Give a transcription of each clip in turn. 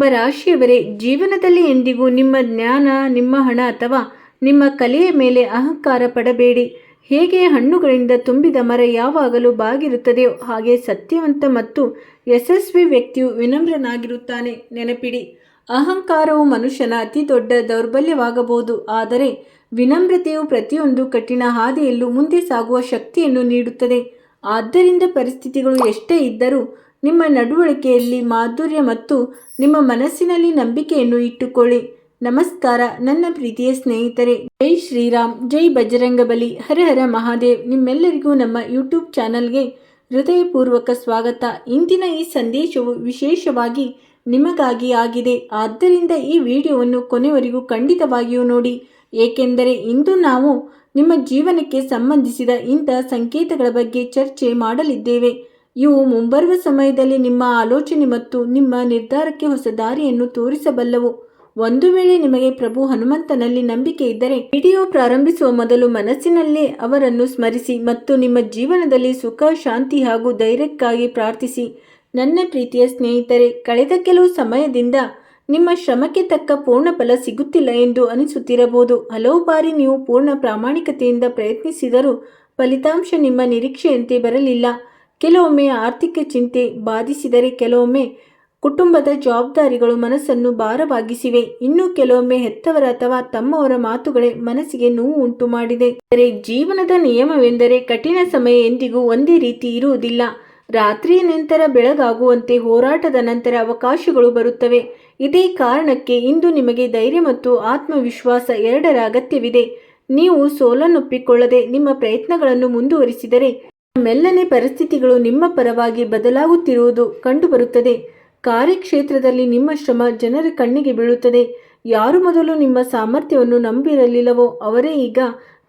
ಕುಂಭ ರಾಶಿಯವರೇ, ಜೀವನದಲ್ಲಿ ಎಂದಿಗೂ ನಿಮ್ಮ ಜ್ಞಾನ, ನಿಮ್ಮ ಹಣ ಅಥವಾ ನಿಮ್ಮ ಕಲೆಯ ಮೇಲೆ ಅಹಂಕಾರ ಪಡಬೇಡಿ. ಹೇಗೆ ಹಣ್ಣುಗಳಿಂದ ತುಂಬಿದ ಮರ ಯಾವಾಗಲೂ ಬಾಗಿರುತ್ತದೆಯೋ ಹಾಗೆ ಸತ್ಯವಂತ ಮತ್ತು ಯಶಸ್ವಿ ವ್ಯಕ್ತಿಯು ವಿನಮ್ರನಾಗಿರುತ್ತಾನೆ. ನೆನಪಿಡಿ, ಅಹಂಕಾರವು ಮನುಷ್ಯನ ಅತಿ ದೊಡ್ಡ ದೌರ್ಬಲ್ಯವಾಗಬಹುದು, ಆದರೆ ವಿನಮ್ರತೆಯು ಪ್ರತಿಯೊಂದು ಕಠಿಣ ಹಾದಿಯಲ್ಲೂ ಮುಂದೆ ಸಾಗುವ ಶಕ್ತಿಯನ್ನು ನೀಡುತ್ತದೆ. ಆದ್ದರಿಂದ ಪರಿಸ್ಥಿತಿಗಳು ಎಷ್ಟೇ ಇದ್ದರೂ ನಿಮ್ಮ ನಡವಳಿಕೆಯಲ್ಲಿ ಮಾಧುರ್ಯ ಮತ್ತು ನಿಮ್ಮ ಮನಸ್ಸಿನಲ್ಲಿ ನಂಬಿಕೆಯನ್ನು ಇಟ್ಟುಕೊಳ್ಳಿ. ನಮಸ್ಕಾರ ನನ್ನ ಪ್ರೀತಿಯ ಸ್ನೇಹಿತರೆ. ಜೈ ಶ್ರೀರಾಮ್, ಜೈ ಬಜರಂಗಬಲಿ, ಹರ ಹರ ಮಹಾದೇವ್. ನಿಮ್ಮೆಲ್ಲರಿಗೂ ನಮ್ಮ ಯೂಟ್ಯೂಬ್ ಚಾನಲ್ಗೆ ಹೃದಯಪೂರ್ವಕ ಸ್ವಾಗತ. ಇಂದಿನ ಈ ಸಂದೇಶವು ವಿಶೇಷವಾಗಿ ನಿಮಗಾಗಿ ಆಗಿದೆ. ಆದ್ದರಿಂದ ಈ ವಿಡಿಯೋವನ್ನು ಕೊನೆವರೆಗೂ ಖಂಡಿತವಾಗಿಯೂ ನೋಡಿ, ಏಕೆಂದರೆ ಇಂದು ನಾವು ನಿಮ್ಮ ಜೀವನಕ್ಕೆ ಸಂಬಂಧಿಸಿದ ಇಂತಹ ಸಂಕೇತಗಳ ಬಗ್ಗೆ ಚರ್ಚೆ ಮಾಡಲಿದ್ದೇವೆ. ಇವು ಮುಂಬರುವ ಸಮಯದಲ್ಲಿ ನಿಮ್ಮ ಆಲೋಚನೆ ಮತ್ತು ನಿಮ್ಮ ನಿರ್ಧಾರಕ್ಕೆ ಹೊಸ ದಾರಿಯನ್ನು ತೋರಿಸಬಲ್ಲವು. ಒಂದು ವೇಳೆ ನಿಮಗೆ ಪ್ರಭು ಹನುಮಂತನಲ್ಲಿ ನಂಬಿಕೆ ಇದ್ದರೆ, ವಿಡಿಯೋ ಪ್ರಾರಂಭಿಸುವ ಮೊದಲು ಮನಸ್ಸಿನಲ್ಲೇ ಅವರನ್ನು ಸ್ಮರಿಸಿ ಮತ್ತು ನಿಮ್ಮ ಜೀವನದಲ್ಲಿ ಸುಖ, ಶಾಂತಿ ಹಾಗೂ ಧೈರ್ಯಕ್ಕಾಗಿ ಪ್ರಾರ್ಥಿಸಿ. ನನ್ನ ಪ್ರೀತಿಯ ಸ್ನೇಹಿತರೆ, ಕಳೆದ ಕೆಲವು ಸಮಯದಿಂದ ನಿಮ್ಮ ಶ್ರಮಕ್ಕೆ ತಕ್ಕ ಪೂರ್ಣ ಫಲ ಸಿಗುತ್ತಿಲ್ಲ ಎಂದು ಅನಿಸುತ್ತಿರಬಹುದು. ಹಲವು ಬಾರಿ ನೀವು ಪೂರ್ಣ ಪ್ರಾಮಾಣಿಕತೆಯಿಂದ ಪ್ರಯತ್ನಿಸಿದರೂ ಫಲಿತಾಂಶ ನಿಮ್ಮ ನಿರೀಕ್ಷೆಯಂತೆ ಬರಲಿಲ್ಲ. ಕೆಲವೊಮ್ಮೆ ಆರ್ಥಿಕ ಚಿಂತೆ ಬಾಧಿಸಿದರೆ, ಕೆಲವೊಮ್ಮೆ ಕುಟುಂಬದ ಜವಾಬ್ದಾರಿಗಳು ಮನಸ್ಸನ್ನು ಭಾರವಾಗಿಸಿವೆ, ಇನ್ನು ಕೆಲವೊಮ್ಮೆ ಹೆತ್ತವರ ಅಥವಾ ತಮ್ಮವರ ಮಾತುಗಳೇ ಮನಸ್ಸಿಗೆ ನೋವು ಉಂಟು ಮಾಡಿದೆ. ಆದರೆ ಜೀವನದ ನಿಯಮವೆಂದರೆ ಕಠಿಣ ಸಮಯ ಎಂದಿಗೂ ಒಂದೇ ರೀತಿ ಇರುವುದಿಲ್ಲ. ರಾತ್ರಿಯ ನಂತರ ಬೆಳಗಾಗುವಂತೆ ಹೋರಾಟದ ನಂತರ ಅವಕಾಶಗಳು ಬರುತ್ತವೆ. ಇದೇ ಕಾರಣಕ್ಕೆ ಇಂದು ನಿಮಗೆ ಧೈರ್ಯ ಮತ್ತು ಆತ್ಮವಿಶ್ವಾಸ ಎರಡರ ಅಗತ್ಯವಿದೆ. ನೀವು ಸೋಲನ್ನೊಪ್ಪಿಕೊಳ್ಳದೆ ನಿಮ್ಮ ಪ್ರಯತ್ನಗಳನ್ನು ಮುಂದುವರಿಸಿದರೆ ಮೆಲ್ಲನೆ ಪರಿಸ್ಥಿತಿಗಳು ನಿಮ್ಮ ಪರವಾಗಿ ಬದಲಾಗುತ್ತಿರುವುದು ಕಂಡುಬರುತ್ತದೆ. ಕಾರ್ಯಕ್ಷೇತ್ರದಲ್ಲಿ ನಿಮ್ಮ ಶ್ರಮ ಜನರ ಕಣ್ಣಿಗೆ ಬೀಳುತ್ತದೆ. ಯಾರು ಮೊದಲು ನಿಮ್ಮ ಸಾಮರ್ಥ್ಯವನ್ನು ನಂಬಿರಲಿಲ್ಲವೋ ಅವರೇ ಈಗ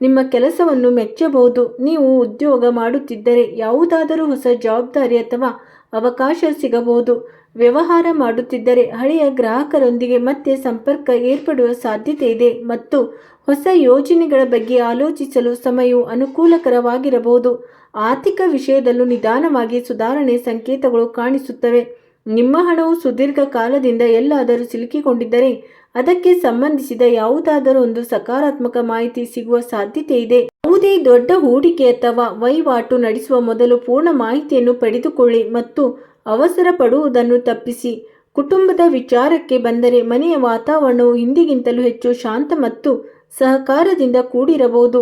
ನಿಮ್ಮ ಕೆಲಸವನ್ನು ಮೆಚ್ಚಬಹುದು. ನೀವು ಉದ್ಯೋಗ ಮಾಡುತ್ತಿದ್ದರೆ ಯಾವುದಾದರೂ ಹೊಸ ಜವಾಬ್ದಾರಿ ಅಥವಾ ಅವಕಾಶ ಸಿಗಬಹುದು. ವ್ಯವಹಾರ ಮಾಡುತ್ತಿದ್ದರೆ ಹಳೆಯ ಗ್ರಾಹಕರೊಂದಿಗೆ ಮತ್ತೆ ಸಂಪರ್ಕ ಏರ್ಪಡುವ ಸಾಧ್ಯತೆ ಇದೆ ಮತ್ತು ಹೊಸ ಯೋಜನೆಗಳ ಬಗ್ಗೆ ಆಲೋಚಿಸಲು ಸಮಯವು ಅನುಕೂಲಕರವಾಗಿರಬಹುದು. ಆರ್ಥಿಕ ವಿಷಯದಲ್ಲೂ ನಿಧಾನವಾಗಿ ಸುಧಾರಣೆ ಸಂಕೇತಗಳು ಕಾಣಿಸುತ್ತವೆ. ನಿಮ್ಮ ಹಣವು ಸುದೀರ್ಘ ಕಾಲದಿಂದ ಎಲ್ಲಾದರೂ ಸಿಲುಕಿಕೊಂಡಿದ್ದರೆ ಅದಕ್ಕೆ ಸಂಬಂಧಿಸಿದ ಯಾವುದಾದರೂ ಒಂದು ಸಕಾರಾತ್ಮಕ ಮಾಹಿತಿ ಸಿಗುವ ಸಾಧ್ಯತೆ ಇದೆ. ಯಾವುದೇ ದೊಡ್ಡ ಹೂಡಿಕೆ ಅಥವಾ ವಹಿವಾಟು ನಡೆಸುವ ಮೊದಲು ಪೂರ್ಣ ಮಾಹಿತಿಯನ್ನು ಪಡೆದುಕೊಳ್ಳಿ ಮತ್ತು ಅವಸರ ಪಡುವುದನ್ನು ತಪ್ಪಿಸಿ. ಕುಟುಂಬದ ವಿಚಾರಕ್ಕೆ ಬಂದರೆ ಮನೆಯ ವಾತಾವರಣವು ಹಿಂದಿಗಿಂತಲೂ ಹೆಚ್ಚು ಶಾಂತ ಮತ್ತು ಸಹಕಾರದಿಂದ ಕೂಡಿರಬಹುದು.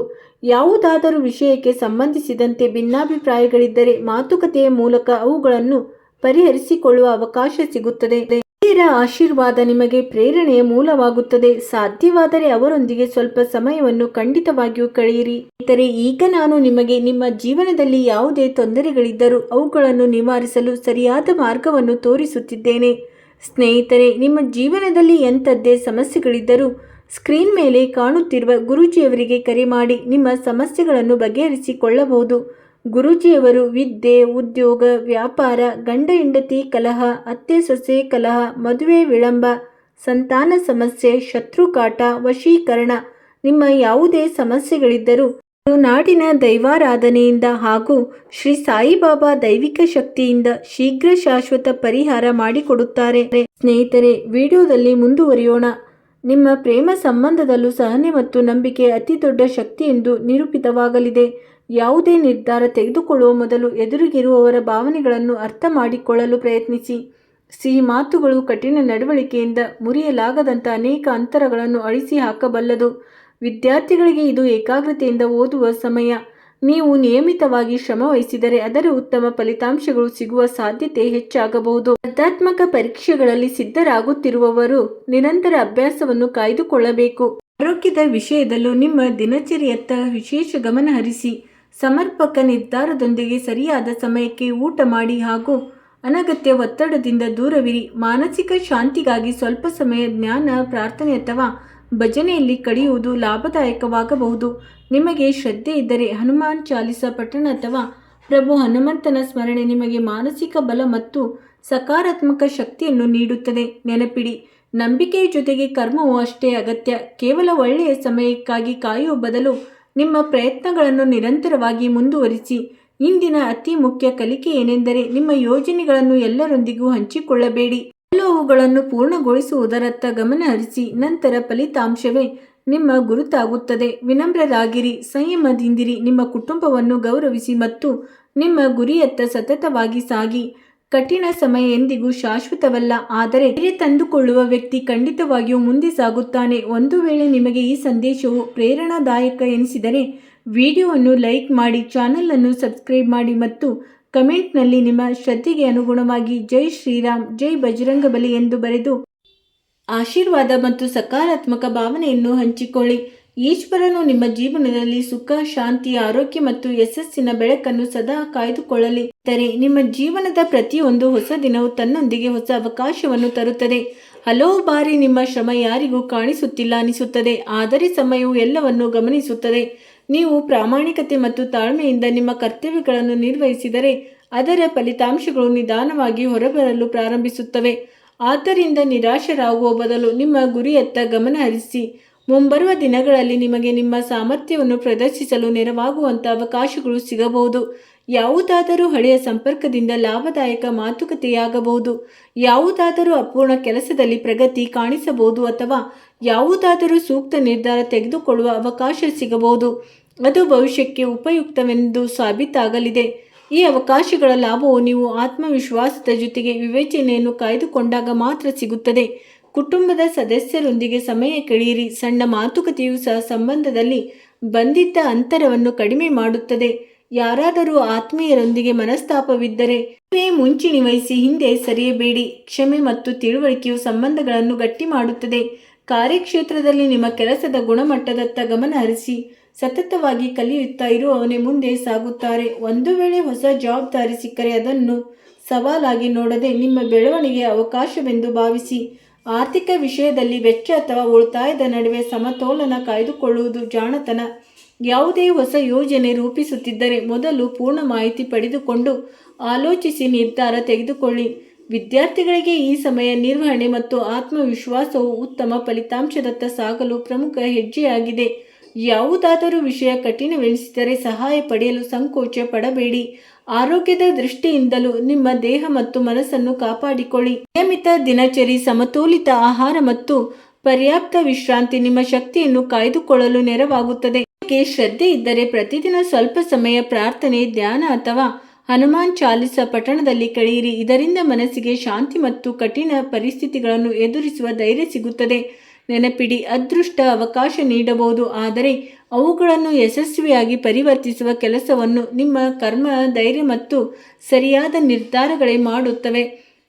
ಯಾವುದಾದರೂ ವಿಷಯಕ್ಕೆ ಸಂಬಂಧಿಸಿದಂತೆ ಭಿನ್ನಾಭಿಪ್ರಾಯಗಳಿದ್ದರೆ ಮಾತುಕತೆಯ ಮೂಲಕ ಅವುಗಳನ್ನು ಪರಿಹರಿಸಿಕೊಳ್ಳುವ ಅವಕಾಶ ಸಿಗುತ್ತದೆ. ಹಿರಿಯರ ಆಶೀರ್ವಾದ ನಿಮಗೆ ಪ್ರೇರಣೆಯ ಮೂಲವಾಗುತ್ತದೆ. ಸಾಧ್ಯವಾದರೆ ಅವರೊಂದಿಗೆ ಸ್ವಲ್ಪ ಸಮಯವನ್ನು ಖಂಡಿತವಾಗಿಯೂ ಕಳೆಯಿರಿ. ಸ್ನೇಹಿತರೆ, ಈಗ ನಾನು ನಿಮಗೆ ನಿಮ್ಮ ಜೀವನದಲ್ಲಿ ಯಾವುದೇ ತೊಂದರೆಗಳಿದ್ದರೂ ಅವುಗಳನ್ನು ನಿವಾರಿಸಲು ಸರಿಯಾದ ಮಾರ್ಗವನ್ನು ತೋರಿಸುತ್ತಿದ್ದೇನೆ. ಸ್ನೇಹಿತರೆ, ನಿಮ್ಮ ಜೀವನದಲ್ಲಿ ಎಂಥದ್ದೇ ಸಮಸ್ಯೆಗಳಿದ್ದರೂ ಸ್ಕ್ರೀನ್ ಮೇಲೆ ಕಾಣುತ್ತಿರುವ ಗುರೂಜಿಯವರಿಗೆ ಕರೆ ಮಾಡಿ ನಿಮ್ಮ ಸಮಸ್ಯೆಗಳನ್ನು ಬಗೆಹರಿಸಿಕೊಳ್ಳಬಹುದು. ಗುರೂಜಿಯವರು ವಿದ್ಯೆ, ಉದ್ಯೋಗ, ವ್ಯಾಪಾರ, ಗಂಡ ಹೆಂಡತಿ ಕಲಹ, ಅತ್ತೆ ಸೊಸೆ ಕಲಹ, ಮದುವೆ ವಿಳಂಬ, ಸಂತಾನ ಸಮಸ್ಯೆ, ಶತ್ರುಕಾಟ, ವಶೀಕರಣ, ನಿಮ್ಮ ಯಾವುದೇ ಸಮಸ್ಯೆಗಳಿದ್ದರೂ ನಾಡಿನ ದೈವಾರಾಧನೆಯಿಂದ ಹಾಗೂ ಶ್ರೀ ಸಾಯಿಬಾಬಾ ದೈವಿಕ ಶಕ್ತಿಯಿಂದ ಶೀಘ್ರ ಶಾಶ್ವತ ಪರಿಹಾರ ಮಾಡಿಕೊಡುತ್ತಾರೆ. ಸ್ನೇಹಿತರೆ, ವಿಡಿಯೋದಲ್ಲಿ ಮುಂದುವರಿಯೋಣ. ನಿಮ್ಮ ಪ್ರೇಮ ಸಂಬಂಧದಲ್ಲೂ ಸಹನೆ ಮತ್ತು ನಂಬಿಕೆ ಅತಿ ದೊಡ್ಡ ಶಕ್ತಿ ಎಂದು ನಿರೂಪಿತವಾಗಲಿದೆ. ಯಾವುದೇ ನಿರ್ಧಾರ ತೆಗೆದುಕೊಳ್ಳುವ ಮೊದಲು ಎದುರಿಗಿರುವವರ ಭಾವನೆಗಳನ್ನು ಅರ್ಥ ಮಾಡಿಕೊಳ್ಳಲು ಪ್ರಯತ್ನಿಸಿ. ಸಿಹಿ ಮಾತುಗಳು ಕಠಿಣ ನಡವಳಿಕೆಯಿಂದ ಮುರಿಯಲಾಗದಂಥ ಅನೇಕ ಅಂತರಗಳನ್ನು ಅಳಿಸಿ ಹಾಕಬಲ್ಲದು. ವಿದ್ಯಾರ್ಥಿಗಳಿಗೆ ಇದು ಏಕಾಗ್ರತೆಯಿಂದ ಓದುವ ಸಮಯ. ನೀವು ನಿಯಮಿತವಾಗಿ ಶ್ರಮ ವಹಿಸಿದರೆ ಅದರ ಉತ್ತಮ ಫಲಿತಾಂಶಗಳು ಸಿಗುವ ಸಾಧ್ಯತೆ ಹೆಚ್ಚಾಗಬಹುದು. ಸ್ಪರ್ಧಾತ್ಮಕ ಪರೀಕ್ಷೆಗಳಲ್ಲಿ ಸಿದ್ಧರಾಗುತ್ತಿರುವವರು ನಿರಂತರ ಅಭ್ಯಾಸವನ್ನು ಕಾಯ್ದುಕೊಳ್ಳಬೇಕು. ಆರೋಗ್ಯದ ವಿಷಯದಲ್ಲೂ ನಿಮ್ಮ ದಿನಚರಿಯತ್ತ ವಿಶೇಷ ಗಮನ ಹರಿಸಿ. ಸಮರ್ಪಕ ನಿರ್ಧಾರದೊಂದಿಗೆ ಸರಿಯಾದ ಸಮಯಕ್ಕೆ ಊಟ ಮಾಡಿ ಹಾಗೂ ಅನಗತ್ಯ ಒತ್ತಡದಿಂದ ದೂರವಿರಿ. ಮಾನಸಿಕ ಶಾಂತಿಗಾಗಿ ಸ್ವಲ್ಪ ಸಮಯ ಜ್ಞಾನ, ಪ್ರಾರ್ಥನೆ ಅಥವಾ ಭಜನೆಯಲ್ಲಿ ಕಳೆಯುವುದು ಲಾಭದಾಯಕವಾಗಬಹುದು. ನಿಮಗೆ ಶ್ರದ್ಧೆ ಇದ್ದರೆ ಹನುಮಾನ್ ಚಾಲಿಸ ಪಠಣ ಅಥವಾ ಪ್ರಭು ಹನುಮಂತನ ಸ್ಮರಣೆ ನಿಮಗೆ ಮಾನಸಿಕ ಬಲ ಮತ್ತು ಸಕಾರಾತ್ಮಕ ಶಕ್ತಿಯನ್ನು ನೀಡುತ್ತದೆ. ನೆನಪಿಡಿ, ನಂಬಿಕೆಯ ಜೊತೆಗೆ ಕರ್ಮವೂ ಅಷ್ಟೇ ಅಗತ್ಯ. ಕೇವಲ ಒಳ್ಳೆಯ ಸಮಯಕ್ಕಾಗಿ ಕಾಯುವ ಬದಲು ನಿಮ್ಮ ಪ್ರಯತ್ನಗಳನ್ನು ನಿರಂತರವಾಗಿ ಮುಂದುವರಿಸಿ. ಇಂದಿನ ಅತಿ ಮುಖ್ಯ ಕಲಿಕೆ ಏನೆಂದರೆ ನಿಮ್ಮ ಯೋಜನೆಗಳನ್ನು ಎಲ್ಲರೊಂದಿಗೂ ಹಂಚಿಕೊಳ್ಳಬೇಡಿ. ಅವುಗಳನ್ನು ಪೂರ್ಣಗೊಳಿಸುವುದರತ್ತ ಗಮನ ಹರಿಸಿ. ನಂತರ ಫಲಿತಾಂಶವೇ ನಿಮ್ಮ ಗುರುತಾಗುತ್ತದೆ. ವಿನಮ್ರರಾಗಿರಿ, ಸಂಯಮದಿಂದಿರಿ, ನಿಮ್ಮ ಕುಟುಂಬವನ್ನು ಗೌರವಿಸಿ ಮತ್ತು ನಿಮ್ಮ ಗುರಿಯತ್ತ ಸತತವಾಗಿ ಸಾಗಿ. ಕಠಿಣ ಸಮಯ ಎಂದಿಗೂ ಶಾಶ್ವತವಲ್ಲ, ಆದರೆ ಧೈರ್ಯ ತಂದುಕೊಳ್ಳುವ ವ್ಯಕ್ತಿ ಖಂಡಿತವಾಗಿಯೂ ಮುಂದೆ ಸಾಗುತ್ತಾನೆ. ಒಂದು ವೇಳೆ ನಿಮಗೆ ಈ ಸಂದೇಶವು ಪ್ರೇರಣಾದಾಯಕ ಎನಿಸಿದರೆ ವಿಡಿಯೋವನ್ನು ಲೈಕ್ ಮಾಡಿ, ಚಾನಲ್ ಅನ್ನು ಸಬ್ಸ್ಕ್ರೈಬ್ ಮಾಡಿ ಮತ್ತು ಕಮೆಂಟ್ನಲ್ಲಿ ನಿಮ್ಮ ಶ್ರದ್ಧೆಗೆ ಅನುಗುಣವಾಗಿ ಜೈ ಶ್ರೀರಾಮ್, ಜೈ ಬಜರಂಗಬಲಿ ಎಂದು ಬರೆದು ಆಶೀರ್ವಾದ ಮತ್ತು ಸಕಾರಾತ್ಮಕ ಭಾವನೆಯನ್ನು ಹಂಚಿಕೊಳ್ಳಿ. ಈಶ್ವರನು ನಿಮ್ಮ ಜೀವನದಲ್ಲಿ ಸುಖ, ಶಾಂತಿ, ಆರೋಗ್ಯ ಮತ್ತು ಯಶಸ್ಸಿನ ಬೆಳಕನ್ನು ಸದಾ ಕಾಯ್ದುಕೊಳ್ಳಲಿ. ನಿಮ್ಮ ಜೀವನದ ಪ್ರತಿಯೊಂದು ಹೊಸ ದಿನವೂ ತನ್ನೊಂದಿಗೆ ಹೊಸ ಅವಕಾಶವನ್ನು ತರುತ್ತದೆ. ಹಲವು ಬಾರಿ ನಿಮ್ಮ ಶ್ರಮ ಯಾರಿಗೂ ಕಾಣಿಸುತ್ತಿಲ್ಲ ಅನಿಸುತ್ತದೆ, ಆದರೆ ಸಮಯವು ಎಲ್ಲವನ್ನೂ ಗಮನಿಸುತ್ತದೆ. ನೀವು ಪ್ರಾಮಾಣಿಕತೆ ಮತ್ತು ತಾಳ್ಮೆಯಿಂದ ನಿಮ್ಮ ಕರ್ತವ್ಯಗಳನ್ನು ನಿರ್ವಹಿಸಿದರೆ ಅದರ ಫಲಿತಾಂಶಗಳು ನಿಧಾನವಾಗಿ ಹೊರಬರಲು ಪ್ರಾರಂಭಿಸುತ್ತವೆ. ಆದ್ದರಿಂದ ನಿರಾಶರಾಗುವ ಬದಲು ನಿಮ್ಮ ಗುರಿಯತ್ತ ಗಮನ ಹರಿಸಿ. ಮುಂಬರುವ ದಿನಗಳಲ್ಲಿ ನಿಮಗೆ ನಿಮ್ಮ ಸಾಮರ್ಥ್ಯವನ್ನು ಪ್ರದರ್ಶಿಸಲು ನೆರವಾಗುವಂಥ ಅವಕಾಶಗಳು ಸಿಗಬಹುದು. ಯಾವುದಾದರೂ ಹಳೆಯ ಸಂಪರ್ಕದಿಂದ ಲಾಭದಾಯಕ ಮಾತುಕತೆಯಾಗಬಹುದು, ಯಾವುದಾದರೂ ಅಪೂರ್ಣ ಕೆಲಸದಲ್ಲಿ ಪ್ರಗತಿ ಕಾಣಿಸಬಹುದು ಅಥವಾ ಯಾವುದಾದರೂ ಸೂಕ್ತ ನಿರ್ಧಾರ ತೆಗೆದುಕೊಳ್ಳುವ ಅವಕಾಶ ಸಿಗಬಹುದು. ಅದು ಭವಿಷ್ಯಕ್ಕೆ ಉಪಯುಕ್ತವೆಂದು ಸಾಬೀತಾಗಲಿದೆ. ಈ ಅವಕಾಶಗಳ ಲಾಭವು ನೀವು ಆತ್ಮವಿಶ್ವಾಸದ ಜೊತೆಗೆ ವಿವೇಚನೆಯನ್ನು ಕಾಯ್ದುಕೊಂಡಾಗ ಮಾತ್ರ ಸಿಗುತ್ತದೆ. ಕುಟುಂಬದ ಸದಸ್ಯರೊಂದಿಗೆ ಸಮಯ ಕಳೆಯಿರಿ. ಸಣ್ಣ ಮಾತುಕತೆಯೂ ಸಹ ಸಂಬಂಧದಲ್ಲಿ ಬಂದಿದ್ದ ಅಂತರವನ್ನು ಕಡಿಮೆ ಮಾಡುತ್ತದೆ. ಯಾರಾದರೂ ಆತ್ಮೀಯರೊಂದಿಗೆ ಮನಸ್ತಾಪವಿದ್ದರೆ ಮುಂಚೂಣಿ ವಹಿಸಿ ಹಿಂದೆ ಸರಿಯಬೇಡಿ. ಕ್ಷಮೆ ಮತ್ತು ತಿಳುವಳಿಕೆಯು ಸಂಬಂಧಗಳನ್ನು ಗಟ್ಟಿ ಮಾಡುತ್ತದೆ. ಕಾರ್ಯಕ್ಷೇತ್ರದಲ್ಲಿ ನಿಮ್ಮ ಕೆಲಸದ ಗುಣಮಟ್ಟದತ್ತ ಗಮನ ಹರಿಸಿ. ಸತತವಾಗಿ ಕಲಿಯುತ್ತಾ ಇರುವವನೇ ಮುಂದೆ ಸಾಗುತ್ತಾರೆ. ಒಂದು ವೇಳೆ ಹೊಸ ಜವಾಬ್ದಾರಿ ಸಿಕ್ಕರೆ ಅದನ್ನು ಸವಾಲಾಗಿ ನೋಡದೆ ನಿಮ್ಮ ಬೆಳವಣಿಗೆಯ ಅವಕಾಶವೆಂದು ಭಾವಿಸಿ. ಆರ್ಥಿಕ ವಿಷಯದಲ್ಲಿ ವೆಚ್ಚ ಅಥವಾ ಉಳಿತಾಯದ ನಡುವೆ ಸಮತೋಲನ ಕಾಯ್ದುಕೊಳ್ಳುವುದು ಜಾಣತನ. ಯಾವುದೇ ಹೊಸ ಯೋಜನೆ ರೂಪಿಸುತ್ತಿದ್ದರೆ ಮೊದಲು ಪೂರ್ಣ ಮಾಹಿತಿ ಪಡೆದುಕೊಂಡು ಆಲೋಚಿಸಿ ನಿರ್ಧಾರ ತೆಗೆದುಕೊಳ್ಳಿ. ವಿದ್ಯಾರ್ಥಿಗಳಿಗೆ ಈ ಸಮಯ ನಿರ್ವಹಣೆ ಮತ್ತು ಆತ್ಮವಿಶ್ವಾಸವು ಉತ್ತಮ ಫಲಿತಾಂಶದತ್ತ ಸಾಗಲು ಪ್ರಮುಖ ಹೆಜ್ಜೆಯಾಗಿದೆ. ಯಾವುದಾದರೂ ವಿಷಯ ಕಠಿಣವೆನಿಸಿದರೆ ಸಹಾಯ ಪಡೆಯಲು ಸಂಕೋಚ ಪಡಬೇಡಿ. ಆರೋಗ್ಯದ ದೃಷ್ಟಿಯಿಂದಲೂ ನಿಮ್ಮ ದೇಹ ಮತ್ತು ಮನಸ್ಸನ್ನು ಕಾಪಾಡಿಕೊಳ್ಳಿ. ನಿಯಮಿತ ದಿನಚರಿ, ಸಮತೋಲಿತ ಆಹಾರ ಮತ್ತು ಪರ್ಯಾಪ್ತ ವಿಶ್ರಾಂತಿ ನಿಮ್ಮ ಶಕ್ತಿಯನ್ನು ಕಾಯ್ದುಕೊಳ್ಳಲು ನೆರವಾಗುತ್ತದೆ. ನಿಮಗೆ ಶ್ರದ್ಧೆ ಇದ್ದರೆ ಪ್ರತಿದಿನ ಸ್ವಲ್ಪ ಸಮಯ ಪ್ರಾರ್ಥನೆ, ಧ್ಯಾನ ಅಥವಾ ಹನುಮಾನ್ ಚಾಲಿಸ ಪಠಣದಲ್ಲಿ ಕಳೆಯಿರಿ. ಇದರಿಂದ ಮನಸ್ಸಿಗೆ ಶಾಂತಿ ಮತ್ತು ಕಠಿಣ ಪರಿಸ್ಥಿತಿಗಳನ್ನು ಎದುರಿಸುವ ಧೈರ್ಯ ಸಿಗುತ್ತದೆ. ನೆನಪಿಡಿ, ಅದೃಷ್ಟ ಅವಕಾಶ ನೀಡಬಹುದು, ಆದರೆ ಅವುಗಳನ್ನು ಯಶಸ್ವಿಯಾಗಿ ಪರಿವರ್ತಿಸುವ ಕೆಲಸವನ್ನು ನಿಮ್ಮ ಕರ್ಮ, ಧೈರ್ಯ ಮತ್ತು ಸರಿಯಾದ ನಿರ್ಧಾರಗಳೇ ಮಾಡುತ್ತವೆ.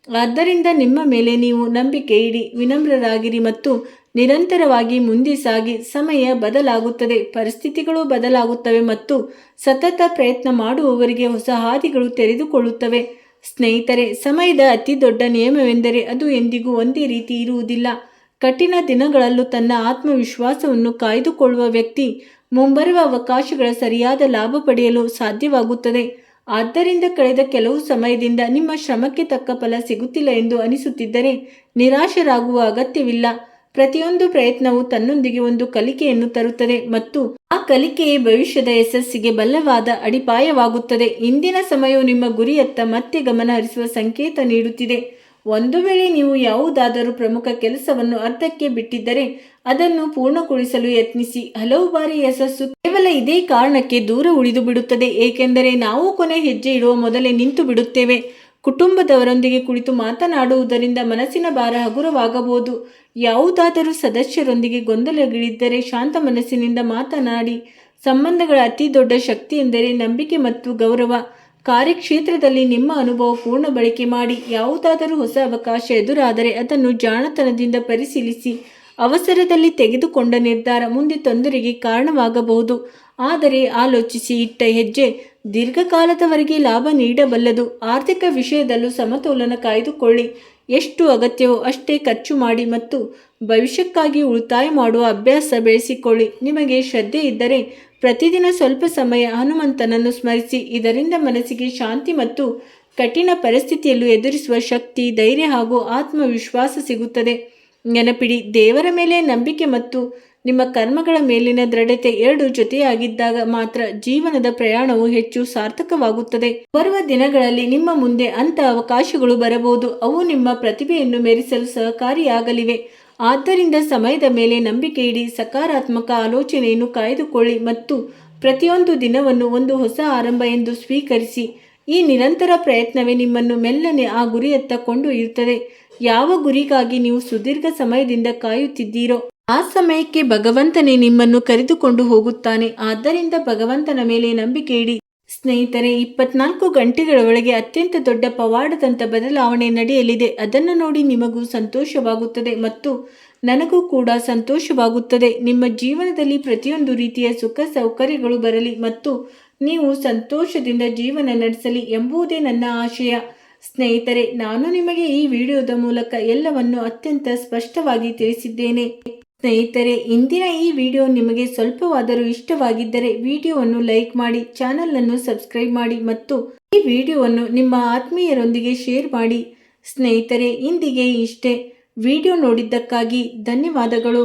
ಆದ್ದರಿಂದ ನಿಮ್ಮ ಮೇಲೆ ನೀವು ನಂಬಿಕೆ ಇಡಿ, ವಿನಮ್ರರಾಗಿರಿ ಮತ್ತು ನಿರಂತರವಾಗಿ ಮುಂದೆ ಸಾಗಿ. ಸಮಯ ಬದಲಾಗುತ್ತದೆ, ಪರಿಸ್ಥಿತಿಗಳು ಬದಲಾಗುತ್ತವೆ ಮತ್ತು ಸತತ ಪ್ರಯತ್ನ ಮಾಡುವವರಿಗೆ ಹೊಸ ಹಾದಿಗಳು ತೆರೆದುಕೊಳ್ಳುತ್ತವೆ. ಸ್ನೇಹಿತರೆ, ಸಮಯದ ಅತಿ ದೊಡ್ಡ ನಿಯಮವೆಂದರೆ ಅದು ಎಂದಿಗೂ ಒಂದೇ ರೀತಿ ಇರುವುದಿಲ್ಲ. ಕಠಿಣ ದಿನಗಳಲ್ಲೂ ತನ್ನ ಆತ್ಮವಿಶ್ವಾಸವನ್ನು ಕಾಯ್ದುಕೊಳ್ಳುವ ವ್ಯಕ್ತಿ ಮುಂಬರುವ ಅವಕಾಶಗಳ ಸರಿಯಾದ ಲಾಭ ಪಡೆಯಲು ಸಾಧ್ಯವಾಗುತ್ತದೆ. ಆದ್ದರಿಂದ ಕಳೆದ ಕೆಲವು ಸಮಯದಿಂದ ನಿಮ್ಮ ಶ್ರಮಕ್ಕೆ ತಕ್ಕ ಫಲ ಸಿಗುತ್ತಿಲ್ಲ ಎಂದು ಅನಿಸುತ್ತಿದ್ದರೆ ನಿರಾಶರಾಗುವ ಅಗತ್ಯವಿಲ್ಲ. ಪ್ರತಿಯೊಂದು ಪ್ರಯತ್ನವು ತನ್ನೊಂದಿಗೆ ಒಂದು ಕಲಿಕೆಯನ್ನು ತರುತ್ತದೆ ಮತ್ತು ಆ ಕಲಿಕೆಯೇ ಭವಿಷ್ಯದ ಯಶಸ್ಸಿಗೆ ಬಲವಾದ ಅಡಿಪಾಯವಾಗುತ್ತದೆ. ಇಂದಿನ ಸಮಯವು ನಿಮ್ಮ ಗುರಿಯತ್ತ ಮತ್ತೆ ಗಮನ ಹರಿಸುವ ಸಂಕೇತ ನೀಡುತ್ತಿದೆ. ಒಂದು ವೇಳೆ ನೀವು ಯಾವುದಾದರೂ ಪ್ರಮುಖ ಕೆಲಸವನ್ನು ಅರ್ಧಕ್ಕೆ ಬಿಟ್ಟಿದ್ದರೆ ಅದನ್ನು ಪೂರ್ಣಗೊಳಿಸಲು ಯತ್ನಿಸಿ. ಹಲವು ಬಾರಿ ಯಶಸ್ಸು ಕೇವಲ ಇದೇ ಕಾರಣಕ್ಕೆ ದೂರ ಉಳಿದು ಬಿಡುತ್ತದೆ, ಏಕೆಂದರೆ ನಾವು ಕೊನೆ ಹೆಜ್ಜೆ ಇಡುವ ಮೊದಲೇ ನಿಂತು ಬಿಡುತ್ತೇವೆ. ಕುಟುಂಬದವರೊಂದಿಗೆ ಕುಳಿತು ಮಾತನಾಡುವುದರಿಂದ ಮನಸ್ಸಿನ ಭಾರ ಹಗುರವಾಗಬಹುದು. ಯಾವುದಾದರೂ ಸದಸ್ಯರೊಂದಿಗೆ ಗೊಂದಲಗಳಿದ್ದರೆ ಶಾಂತ ಮನಸ್ಸಿನಿಂದ ಮಾತನಾಡಿ. ಸಂಬಂಧಗಳ ಅತಿ ದೊಡ್ಡ ಶಕ್ತಿ ಎಂದರೆ ನಂಬಿಕೆ ಮತ್ತು ಗೌರವ. ಕಾರ್ಯಕ್ಷೇತ್ರದಲ್ಲಿ ನಿಮ್ಮ ಅನುಭವ ಪೂರ್ಣ ಬಳಕೆ ಮಾಡಿ. ಯಾವುದಾದರೂ ಹೊಸ ಅವಕಾಶ ಎದುರಾದರೆ ಅದನ್ನು ಜಾಣತನದಿಂದ ಪರಿಶೀಲಿಸಿ. ಅವಸರದಲ್ಲಿ ತೆಗೆದುಕೊಂಡ ನಿರ್ಧಾರ ಮುಂದೆ ತೊಂದರೆಗೆ ಕಾರಣವಾಗಬಹುದು, ಆದರೆ ಆಲೋಚಿಸಿ ಇಟ್ಟ ಹೆಜ್ಜೆ ದೀರ್ಘಕಾಲದವರೆಗೆ ಲಾಭ ನೀಡಬಲ್ಲದು. ಆರ್ಥಿಕ ವಿಷಯದಲ್ಲೂ ಸಮತೋಲನ ಕಾಯ್ದುಕೊಳ್ಳಿ. ಎಷ್ಟು ಅಗತ್ಯವೋ ಅಷ್ಟೇ ಖರ್ಚು ಮಾಡಿ ಮತ್ತು ಭವಿಷ್ಯಕ್ಕಾಗಿ ಉಳಿತಾಯ ಮಾಡುವ ಅಭ್ಯಾಸ ಬೆಳೆಸಿಕೊಳ್ಳಿ. ನಿಮಗೆ ಶ್ರದ್ಧೆ ಇದ್ದರೆ ಪ್ರತಿದಿನ ಸ್ವಲ್ಪ ಸಮಯ ಹನುಮಂತನನ್ನು ಸ್ಮರಿಸಿ. ಇದರಿಂದ ಮನಸ್ಸಿಗೆ ಶಾಂತಿ ಮತ್ತು ಕಠಿಣ ಪರಿಸ್ಥಿತಿಯಲ್ಲೂ ಎದುರಿಸುವ ಶಕ್ತಿ, ಧೈರ್ಯ ಹಾಗೂ ಆತ್ಮವಿಶ್ವಾಸ ಸಿಗುತ್ತದೆ. ನೆನಪಿಡಿ, ದೇವರ ಮೇಲೆ ನಂಬಿಕೆ ಮತ್ತು ನಿಮ್ಮ ಕರ್ಮಗಳ ಮೇಲಿನ ದೃಢತೆ ಎರಡು ಜೊತೆಯಾಗಿದ್ದಾಗ ಮಾತ್ರ ಜೀವನದ ಪ್ರಯಾಣವು ಹೆಚ್ಚು ಸಾರ್ಥಕವಾಗುತ್ತದೆ. ಬರುವ ದಿನಗಳಲ್ಲಿ ನಿಮ್ಮ ಮುಂದೆ ಅಂಥ ಅವಕಾಶಗಳು ಬರಬಹುದು. ಅವು ನಿಮ್ಮ ಪ್ರತಿಭೆಯನ್ನು ಮೆರೆಸಲು ಸಹಕಾರಿಯಾಗಲಿವೆ. ಆದ್ದರಿಂದ ಸಮಯದ ಮೇಲೆ ನಂಬಿಕೆ ಇಡಿ, ಸಕಾರಾತ್ಮಕ ಆಲೋಚನೆಯನ್ನು ಕಾಯ್ದುಕೊಳ್ಳಿ ಮತ್ತು ಪ್ರತಿಯೊಂದು ದಿನವನ್ನು ಒಂದು ಹೊಸ ಆರಂಭ ಎಂದು ಸ್ವೀಕರಿಸಿ. ಈ ನಿರಂತರ ಪ್ರಯತ್ನವೇ ನಿಮ್ಮನ್ನು ಮೆಲ್ಲನೆ ಆ ಗುರಿಯತ್ತ ಕೊಂಡೊಯ್ಯುತ್ತದೆ. ಯಾವ ಗುರಿಗಾಗಿ ನೀವು ಸುದೀರ್ಘ ಸಮಯದಿಂದ ಕಾಯುತ್ತಿದ್ದೀರೋ ಆ ಸಮಯಕ್ಕೆ ಭಗವಂತನೇ ನಿಮ್ಮನ್ನು ಕರೆದುಕೊಂಡು ಹೋಗುತ್ತಾನೆ. ಆದ್ದರಿಂದ ಭಗವಂತನ ಮೇಲೆ ನಂಬಿಕೆ ಇಡಿ. ಸ್ನೇಹಿತರೆ, 24 ಗಂಟೆಗಳ ಒಳಗೆ ಅತ್ಯಂತ ದೊಡ್ಡ ಪವಾಡದಂಥ ಬದಲಾವಣೆ ನಡೆಯಲಿದೆ. ಅದನ್ನು ನೋಡಿ ನಿಮಗೂ ಸಂತೋಷವಾಗುತ್ತದೆ ಮತ್ತು ನನಗೂ ಕೂಡ ಸಂತೋಷವಾಗುತ್ತದೆ. ನಿಮ್ಮ ಜೀವನದಲ್ಲಿ ಪ್ರತಿಯೊಂದು ರೀತಿಯ ಸುಖ ಸೌಕರ್ಯಗಳು ಬರಲಿ ಮತ್ತು ನೀವು ಸಂತೋಷದಿಂದ ಜೀವನ ನಡೆಸಲಿ ಎಂಬುದೇ ನನ್ನ ಆಶಯ. ಸ್ನೇಹಿತರೆ, ನಾನು ನಿಮಗೆ ಈ ವಿಡಿಯೋದ ಮೂಲಕ ಎಲ್ಲವನ್ನು ಅತ್ಯಂತ ಸ್ಪಷ್ಟವಾಗಿ ತಿಳಿಸಿದ್ದೇನೆ. ಸ್ನೇಹಿತರೆ, ಇಂದಿನ ಈ ವಿಡಿಯೋ ನಿಮಗೆ ಸ್ವಲ್ಪವಾದರೂ ಇಷ್ಟವಾಗಿದ್ದರೆ ವಿಡಿಯೋವನ್ನು ಲೈಕ್ ಮಾಡಿ, ಚಾನಲನ್ನು ಸಬ್ಸ್ಕ್ರೈಬ್ ಮಾಡಿ ಮತ್ತು ಈ ವಿಡಿಯೋವನ್ನು ನಿಮ್ಮ ಆತ್ಮೀಯರೊಂದಿಗೆ ಶೇರ್ ಮಾಡಿ. ಸ್ನೇಹಿತರೆ, ಇಂದಿಗೆ ಇಷ್ಟೇ. ವಿಡಿಯೋ ನೋಡಿದ್ದಕ್ಕಾಗಿ ಧನ್ಯವಾದಗಳು.